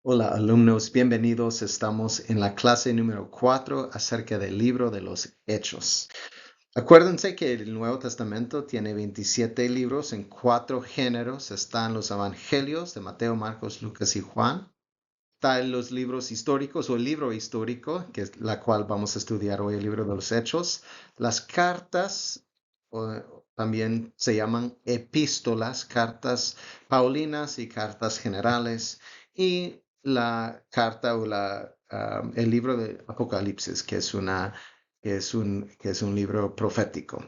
Hola alumnos, bienvenidos. Estamos en la clase número 4 acerca del libro de los Hechos. Acuérdense que el Nuevo Testamento tiene 27 libros en 4 géneros. Están los evangelios de Mateo, Marcos, Lucas y Juan. Están los libros históricos o el libro histórico, que es la cual vamos a estudiar hoy, el libro de los Hechos. Las cartas, también se llaman epístolas, cartas paulinas y cartas generales. Y la carta o el libro de Apocalipsis, que es un libro profético.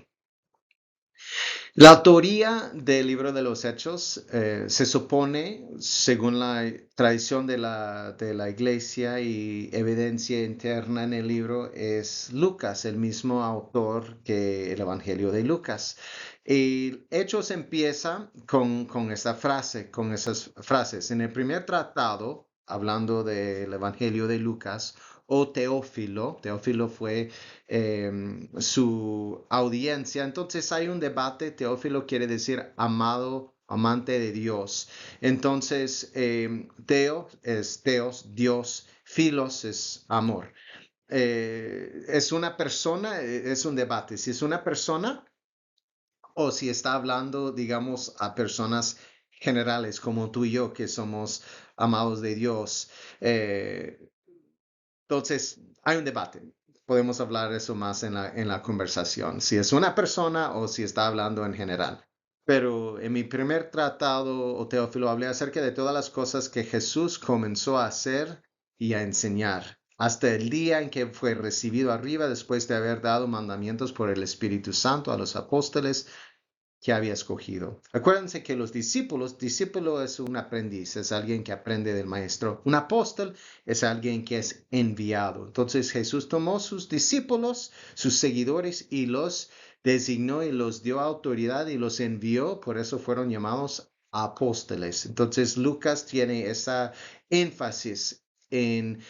La autoría del libro de los Hechos se supone, según la tradición de la iglesia y evidencia interna en el libro, es Lucas, el mismo autor que el Evangelio de Lucas. Y Hechos empieza con esta frase, con esas frases. En el primer tratado, hablando del Evangelio de Lucas, o Teófilo fue su audiencia. Entonces hay un debate. Teófilo quiere decir amado, amante de Dios. Entonces, Teo es Teos, Dios, Filos es amor. Es una persona, es un debate. Si es una persona o si está hablando, digamos, a personas generales como tú y yo, que somos amados de Dios. Entonces, hay un debate. Podemos hablar eso más en la conversación, si es una persona o si está hablando en general. Pero en mi primer tratado, o Teófilo, hablé acerca de todas las cosas que Jesús comenzó a hacer y a enseñar, hasta el día en que fue recibido arriba después de haber dado mandamientos por el Espíritu Santo a los apóstoles que había escogido. Acuérdense que los discípulo es un aprendiz, es alguien que aprende del maestro. Un apóstol es alguien que es enviado. Entonces Jesús tomó sus discípulos, sus seguidores, y los designó y los dio autoridad y los envió. Por eso fueron llamados apóstoles. Entonces Lucas tiene esa énfasis en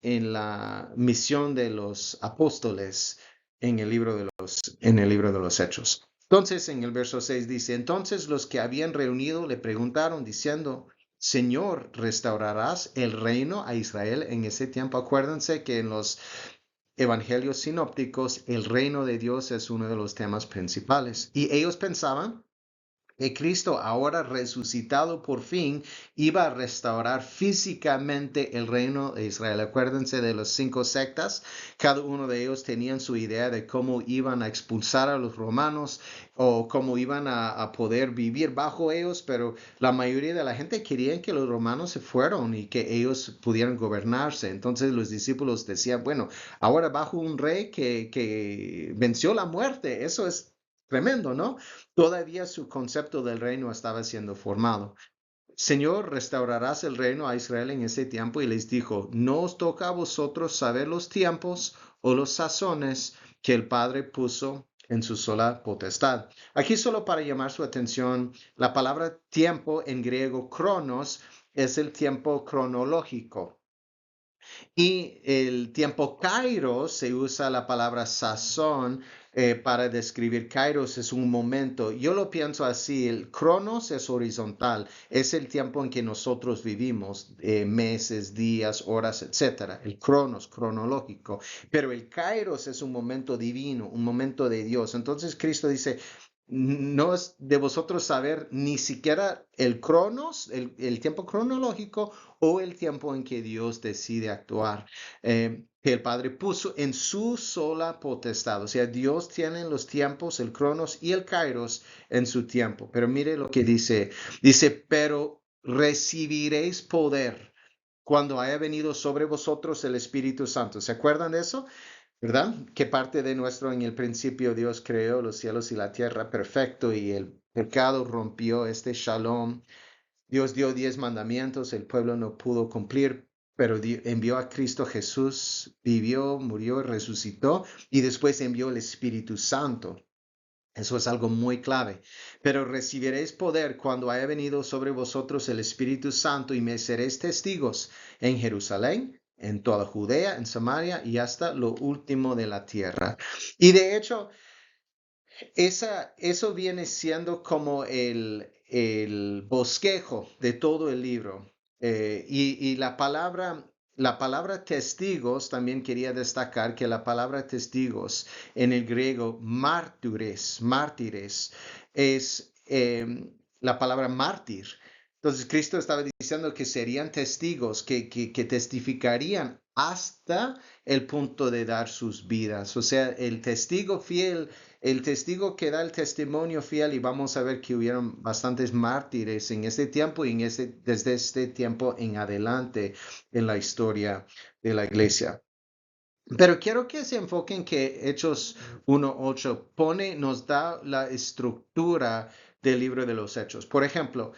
la misión de los apóstoles en el libro de los Hechos. Entonces, en el verso 6 dice, entonces los que habían reunido le preguntaron diciendo, Señor, ¿restaurarás el reino a Israel en ese tiempo? Acuérdense que en los evangelios sinópticos el reino de Dios es uno de los temas principales. Y ellos pensaban que Cristo, ahora resucitado por fin, iba a restaurar físicamente el reino de Israel. Acuérdense de las 5 sectas. Cada uno de ellos tenían su idea de cómo iban a expulsar a los romanos o cómo iban a poder vivir bajo ellos, pero la mayoría de la gente quería que los romanos se fueran y que ellos pudieran gobernarse. Entonces los discípulos decían, bueno, ahora bajo un rey que venció la muerte, eso es tremendo, ¿no? Todavía su concepto del reino estaba siendo formado. Señor, restaurarás el reino a Israel en ese tiempo. Y les dijo, no os toca a vosotros saber los tiempos o los sazones que el Padre puso en su sola potestad. Aquí solo para llamar su atención, la palabra tiempo en griego, cronos, es el tiempo cronológico. Y el tiempo kairos se usa la palabra sazón para describir kairos es un momento. Yo lo pienso así, el cronos es horizontal, es el tiempo en que nosotros vivimos, meses, días, horas, etcétera. El cronos, cronológico. Pero el kairos es un momento divino, un momento de Dios. Entonces Cristo dice, no es de vosotros saber ni siquiera el cronos, el tiempo cronológico o el tiempo en que Dios decide actuar, que el Padre puso en su sola potestad. O sea, Dios tiene los tiempos, el cronos y el kairos en su tiempo. Pero mire lo que dice, pero recibiréis poder cuando haya venido sobre vosotros el Espíritu Santo. ¿Se acuerdan de eso? ¿Verdad? Que parte de nuestro, en el principio Dios creó los cielos y la tierra perfecto y el pecado rompió este shalom. Dios dio 10 mandamientos, el pueblo no pudo cumplir, pero envió a Cristo Jesús, vivió, murió, resucitó y después envió el Espíritu Santo. Eso es algo muy clave. Pero recibiréis poder cuando haya venido sobre vosotros el Espíritu Santo y me seréis testigos en Jerusalén, en toda Judea, en Samaria y hasta lo último de la tierra. Y de hecho, eso viene siendo como el bosquejo de todo el libro. Y la palabra testigos, también quería destacar que la palabra testigos en el griego mártires, es la palabra mártir. Entonces Cristo estaba diciendo que serían testigos, que testificarían hasta el punto de dar sus vidas. O sea, el testigo fiel, el testigo que da el testimonio fiel, y vamos a ver que hubieron bastantes mártires en este tiempo y desde este tiempo en adelante en la historia de la iglesia. Pero quiero que se enfoquen que Hechos 1:8 nos da la estructura del libro de los Hechos. Por ejemplo,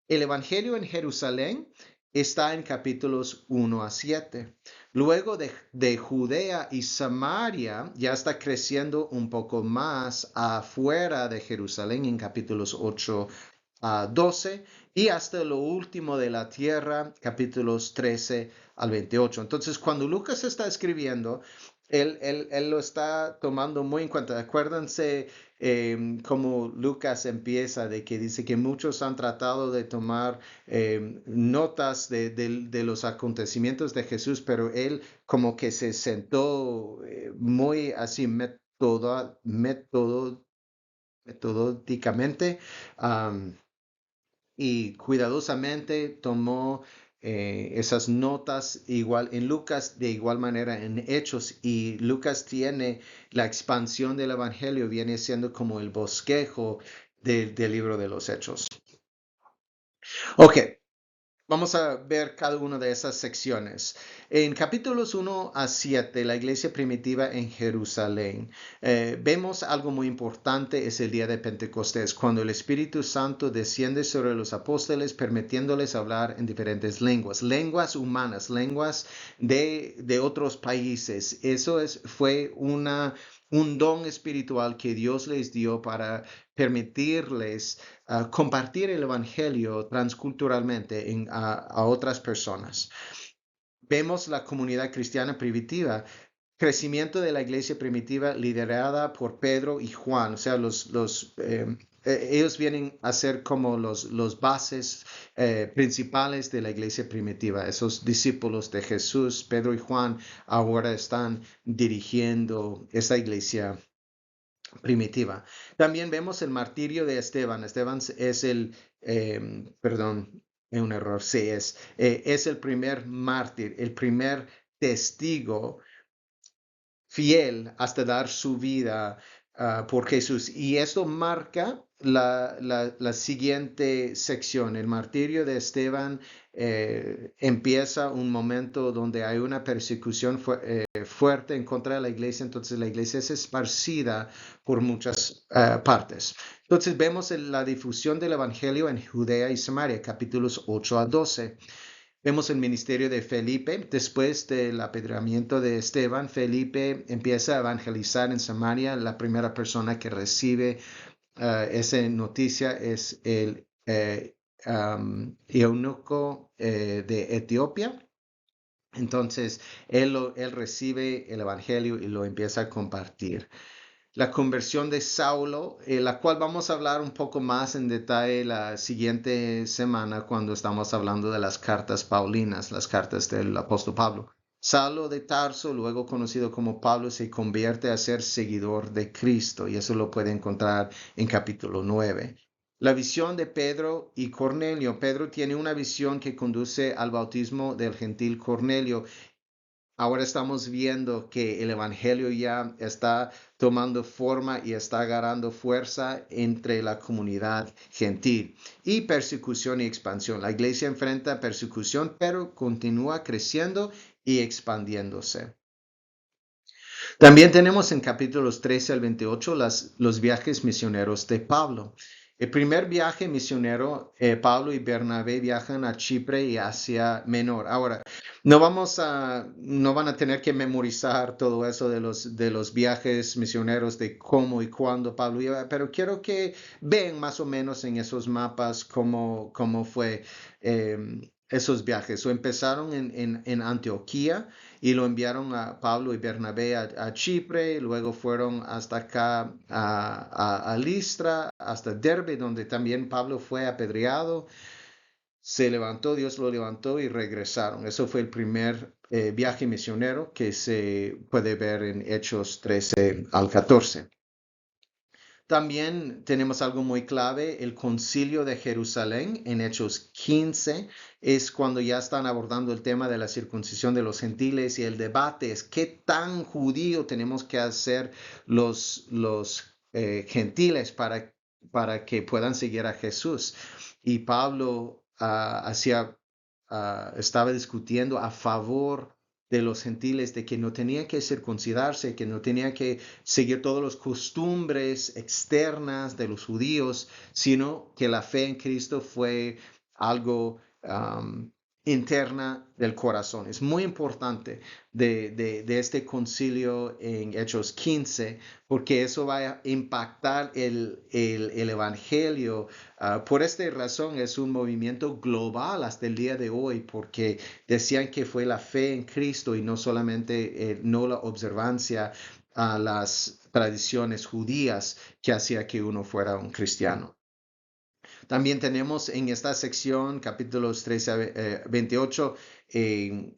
el Evangelio en Jerusalén está en capítulos 1 a 7. Luego de Judea y Samaria ya está creciendo un poco más afuera de Jerusalén en capítulos 8 a 12 y hasta lo último de la tierra, capítulos 13 al 28. Entonces, cuando Lucas está escribiendo, él lo está tomando muy en cuenta. Acuérdense como Lucas empieza, de que dice que muchos han tratado de tomar notas de los acontecimientos de Jesús, pero él como que se sentó muy así metódicamente, um, y cuidadosamente tomó esas notas igual en Lucas, de igual manera en Hechos, y Lucas tiene la expansión del Evangelio, viene siendo como el bosquejo del libro de los Hechos. Ok, vamos a ver cada una de esas secciones. En capítulos 1 a 7, la iglesia primitiva en Jerusalén, vemos algo muy importante, es el día de Pentecostés, cuando el Espíritu Santo desciende sobre los apóstoles, permitiéndoles hablar en diferentes lenguas humanas, lenguas de otros países. Eso fue un don espiritual que Dios les dio para permitirles compartir el Evangelio transculturalmente a otras personas. Vemos la comunidad cristiana primitiva, crecimiento de la iglesia primitiva liderada por Pedro y Juan. O sea, ellos vienen a ser como los bases principales de la iglesia primitiva. Esos discípulos de Jesús, Pedro y Juan, ahora están dirigiendo esa iglesia primitiva. También vemos el martirio de Esteban. Esteban es perdón, es un error, sí, es el primer mártir, el primer testigo fiel hasta dar su vida por Jesús. Y esto marca la siguiente sección. El martirio de Esteban empieza un momento donde hay una persecución fuerte en contra de la iglesia. Entonces la iglesia es esparcida por muchas partes. Entonces vemos la difusión del evangelio en Judea y Samaria, capítulos 8 a 12. Vemos el ministerio de Felipe. Después del apedreamiento de Esteban, Felipe empieza a evangelizar en Samaria. La primera persona que recibe esa noticia es el eunuco de Etiopía. Entonces, él recibe el evangelio y lo empieza a compartir. La conversión de Saulo, la cual vamos a hablar un poco más en detalle la siguiente semana cuando estamos hablando de las cartas paulinas, las cartas del apóstol Pablo. Saulo de Tarso, luego conocido como Pablo, se convierte a ser seguidor de Cristo, y eso lo puede encontrar en capítulo 9. La visión de Pedro y Cornelio. Pedro tiene una visión que conduce al bautismo del gentil Cornelio. Ahora estamos viendo que el evangelio ya está tomando forma y está agarrando fuerza entre la comunidad gentil. Y persecución y expansión. La iglesia enfrenta persecución, pero continúa creciendo y expandiéndose. También tenemos en capítulos 13 al 28 los viajes misioneros de Pablo. El primer viaje misionero, Pablo y Bernabé viajan a Chipre y Asia Menor. Ahora, no van a tener que memorizar todo eso de los viajes misioneros, de cómo y cuándo Pablo iba, pero quiero que vean más o menos en esos mapas cómo fue esos viajes. Empezaron en Antioquía y lo enviaron a Pablo y Bernabé a Chipre, luego fueron hasta acá a Listra, hasta Derbe, donde también Pablo fue apedreado. se levantó, Dios lo levantó y regresaron. Eso fue el primer viaje misionero que se puede ver en Hechos 13 al 14. También tenemos algo muy clave, el concilio de Jerusalén en Hechos 15 es cuando ya están abordando el tema de la circuncisión de los gentiles y el debate es qué tan judío tenemos que hacer los gentiles para que puedan seguir a Jesús. Y Pablo estaba discutiendo a favor de los gentiles, de que no tenía que circuncidarse, que no tenía que seguir todas las costumbres externas de los judíos, sino que la fe en Cristo fue algo interna del corazón. Es muy importante de este concilio en Hechos 15, porque eso va a impactar el evangelio. Por esta razón es un movimiento global hasta el día de hoy, porque decían que fue la fe en Cristo y no solamente no la observancia a las tradiciones judías que hacía que uno fuera un cristiano. También tenemos en esta sección, capítulos 13 a 28,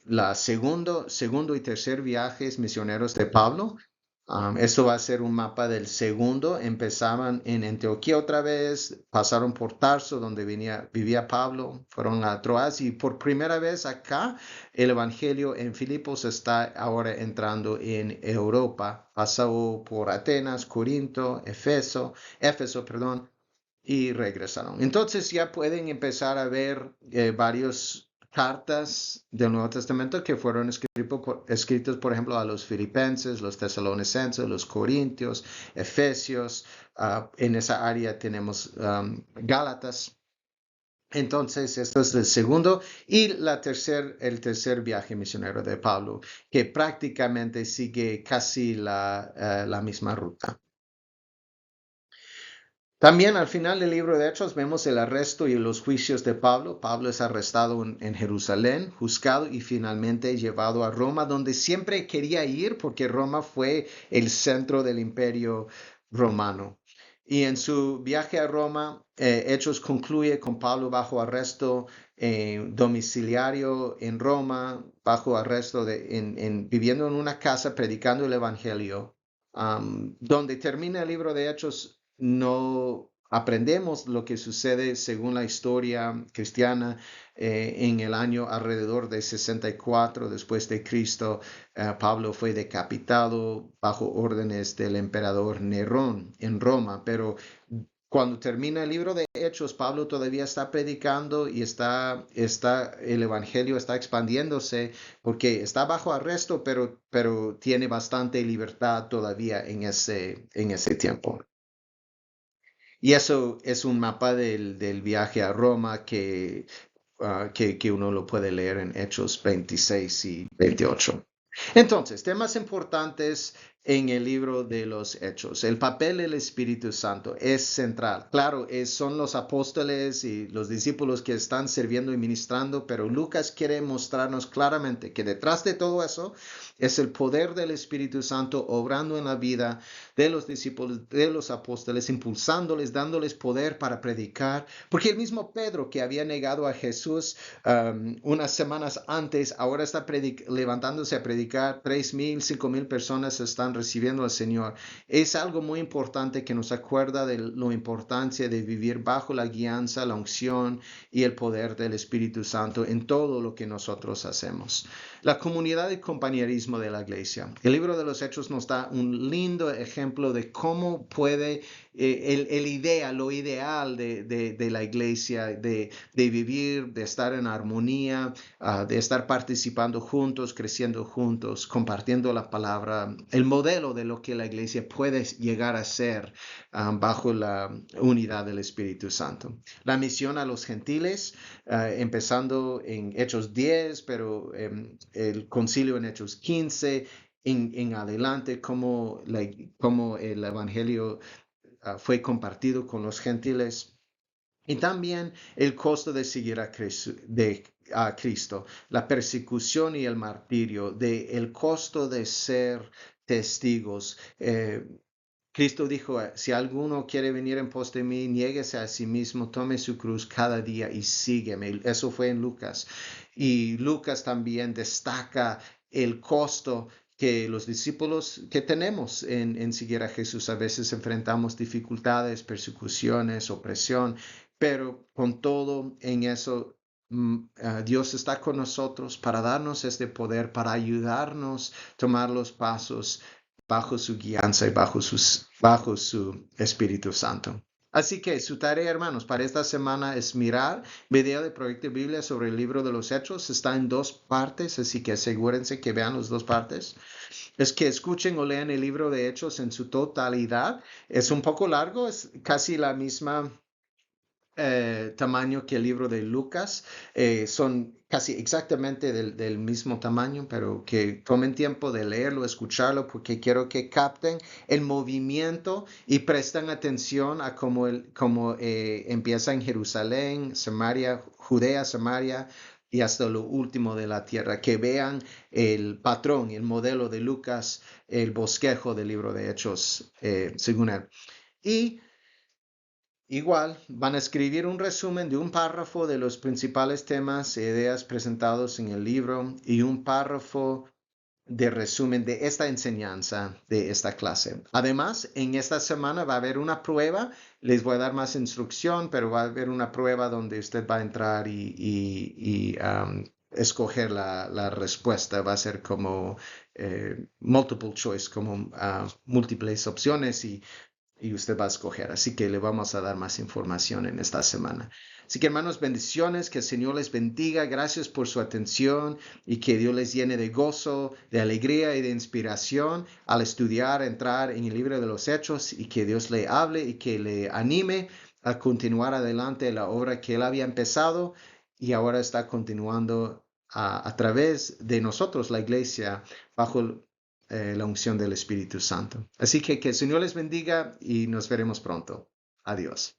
la segundo y tercer viajes misioneros de Pablo. Esto va a ser un mapa del segundo. Empezaban en Antioquía otra vez, pasaron por Tarso, donde vivía Pablo, fueron a Troas y por primera vez acá el Evangelio en Filipos está ahora entrando en Europa. Pasó por Atenas, Corinto, Éfeso, perdón, y regresaron. Entonces ya pueden empezar a ver varias cartas del Nuevo Testamento que fueron escritos, por ejemplo, a los filipenses, los tesalonicenses, los corintios, efesios. En esa área tenemos Gálatas. Entonces, esto es el segundo y el tercer viaje misionero de Pablo, que prácticamente sigue casi la misma ruta. También al final del libro de Hechos vemos el arresto y los juicios de Pablo. Pablo es arrestado en Jerusalén, juzgado y finalmente llevado a Roma, donde siempre quería ir porque Roma fue el centro del imperio romano. Y en su viaje a Roma, Hechos concluye con Pablo bajo arresto domiciliario en Roma, bajo arresto viviendo en una casa predicando el Evangelio. Donde termina el libro de Hechos, no aprendemos lo que sucede según la historia cristiana en el año alrededor de 64 después de Cristo. Pablo fue decapitado bajo órdenes del emperador Nerón en Roma, pero cuando termina el libro de Hechos, Pablo todavía está predicando y el evangelio está expandiéndose porque está bajo arresto, pero tiene bastante libertad todavía en ese tiempo. Y eso es un mapa del viaje a Roma que uno lo puede leer en Hechos 26 y 28. Entonces, temas importantes en el libro de los Hechos. El papel del Espíritu Santo es central. Claro, son los apóstoles y los discípulos que están sirviendo y ministrando, pero Lucas quiere mostrarnos claramente que detrás de todo eso es el poder del Espíritu Santo obrando en la vida de los discípulos, de los apóstoles, impulsándoles, dándoles poder para predicar. Porque el mismo Pedro que había negado a Jesús unas semanas antes, ahora está levantándose a predicar. 3,000, 5,000 personas están recibiendo al Señor. Es algo muy importante que nos acuerda de la importancia de vivir bajo la guianza, la unción y el poder del Espíritu Santo en todo lo que nosotros hacemos. La comunidad y compañerismo de la iglesia. El libro de los Hechos nos da un lindo ejemplo de cómo puede lo ideal de la iglesia, de vivir, de estar en armonía, de estar participando juntos, creciendo juntos, compartiendo la palabra, el modelo de lo que la iglesia puede llegar a ser bajo la unidad del Espíritu Santo. La misión a los gentiles, empezando en Hechos 10, pero el concilio en Hechos 15, en adelante, como el Evangelio fue compartido con los gentiles. Y también el costo de seguir a Cristo, la persecución y el martirio, el costo de ser testigos. Cristo dijo, si alguno quiere venir en pos de mí, niéguese a sí mismo, tome su cruz cada día y sígueme. Eso fue en Lucas. Y Lucas también destaca el costo que los discípulos que tenemos en seguir a Jesús. A veces enfrentamos dificultades, persecuciones, opresión, pero con todo en eso Dios está con nosotros para darnos este poder, para ayudarnos a tomar los pasos bajo su guianza y bajo su Espíritu Santo. Así que su tarea, hermanos, para esta semana es mirar video de Proyecto Biblia sobre el libro de los Hechos. Está en dos partes, así que asegúrense que vean las dos partes. Es que escuchen o lean el libro de Hechos en su totalidad. Es un poco largo, es casi la misma tamaño que el libro de Lucas. Son casi exactamente del mismo tamaño, pero que tomen tiempo de leerlo, escucharlo, porque quiero que capten el movimiento y presten atención a cómo empieza en Jerusalén, Samaria, Judea, Samaria y hasta lo último de la tierra, que vean el patrón, el modelo de Lucas, el bosquejo del libro de Hechos, según él. Y igual, van a escribir un resumen de un párrafo de los principales temas e ideas presentados en el libro y un párrafo de resumen de esta enseñanza, de esta clase. Además, en esta semana va a haber una prueba. Les voy a dar más instrucción, pero va a haber una prueba donde usted va a entrar y escoger la respuesta. Va a ser como multiple choice, como múltiples opciones y usted va a escoger. Así que le vamos a dar más información en esta semana. Así que hermanos, bendiciones, que el Señor les bendiga. Gracias por su atención y que Dios les llene de gozo, de alegría y de inspiración al estudiar, entrar en el libro de los Hechos y que Dios le hable y que le anime a continuar adelante la obra que Él había empezado y ahora está continuando a través de nosotros, la iglesia, bajo la unción del Espíritu Santo. Así que el Señor les bendiga y nos veremos pronto. Adiós.